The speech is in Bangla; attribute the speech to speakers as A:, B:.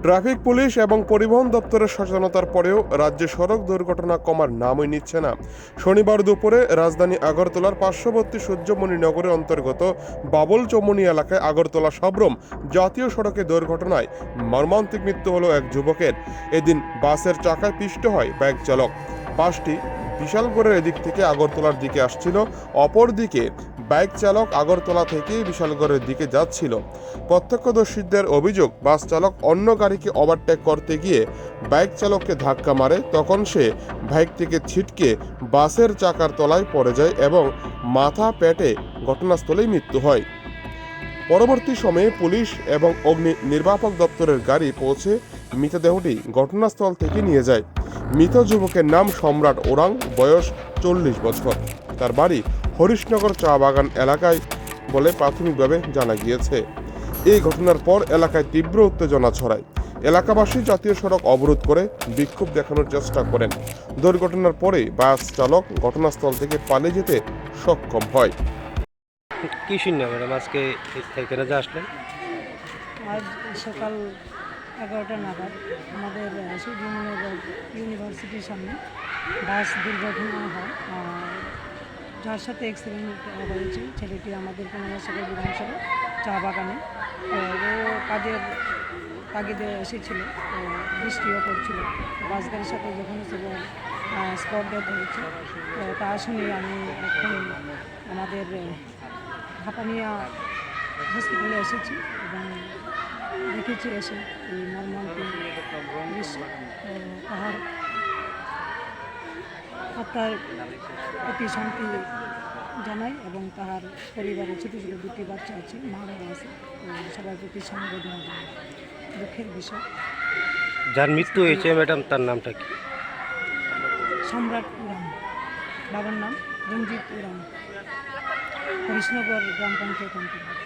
A: ট্রাফিক পুলিশ এবং পরিবহন দপ্তরের সচেতনতার পরেও রাজ্যে সড়ক দুর্ঘটনা কমার নামই নিচ্ছে না। শনিবার দুপুরে রাজধানী আগরতলার পার্শ্ববর্তী সূর্যমণি নগরের অন্তর্গত বাবুল চৌমুনি এলাকায় আগরতলা সাবরুম জাতীয় সড়কে দুর্ঘটনায় মর্মান্তিক মৃত্যু হলো এক যুবকের। এদিন বাসের চাকায় পিষ্ট হয় বাইক চালক। বাসটি বিশালগড়ের এদিক থেকে আগরতলার দিকে আসছিল, অপরদিকে বাইক চালক আগরতলা থেকে বিশালগড়ের দিকে যাচ্ছিল। প্রত্যক্ষদর্শীদের অভিযোগ, বাস চালক অন্য গাড়িকে ওভারটেক করতে গিয়ে বাইক চালককে ধাক্কা মারে। তখন সে বাইক থেকে ছিটকে বাসের চাকার তলায় পড়ে যায় এবং মাথা পেটে ঘটনাস্থলেই মৃত্যু হয়। পরবর্তী সময়ে পুলিশ এবং অগ্নি নির্বাপক দপ্তরের গাড়ি পৌঁছে মৃতদেহটি ঘটনাস্থল থেকে নিয়ে যায়। মৃত যুবকের নাম সম্রাট ওরাং, বয়স 40 বছর। তার বাড়ি হরিশনগর চা বাগান এলাকায় বলে প্রাথমিকভাবে জানা গিয়েছে। এই ঘটনার পর এলাকায় তীব্র উত্তেজনা ছড়ায়। এলাকাবাসী জাতীয় সড়ক অবরোধ করে বিক্ষোভ দেখানোর চেষ্টা করেন। দুর্ঘটনার পরে বাস চালক ঘটনাস্থল থেকে পালিয়ে যেতে সক্ষম হয়।
B: কি শুননা ম্যাডাম আজকে এখানে যে আসলেন?
C: আজ সকাল 11টা নাগাদ আমাদের সূর্যমণি ইউনিভার্সিটির সামনে বাস দুর্ঘটনা হয়। যার সাথে অ্যাক্সিডেন্ট হয়েছে ছেলেটি আমাদের পুনর্বাসকের বিধানসভা চা বাগানে। ও কাজের তাগিদে এসেছিল, বৃষ্টিও পড়ছিল। বাস গাড়ির সাথে যখন ছিল স্পট ডেথ হয়েছে। তা শুনে আমি এখন আমাদের হাপানিয়া হসপিটালে এসেছি এবং দেখেছি এসে এই মর্মান্তিক দৃশ্য। তাহার আত্মার প্রতি শান্তি জানাই এবং তাহার পরিবারে ছোটো ছোটো দুটি বাচ্চা আছে, মারা আছে। সবার প্রতি সমবেদনা জানাই। দুঃখের বিষয়।
B: যার মৃত্যু হয়েছে ম্যাডাম, তার নামটা কি?
C: সম্রাট উরাম, বাবার নাম রঞ্জিত উরাম, হরিশনগর গ্রাম পঞ্চায়েত অন্তর্গত।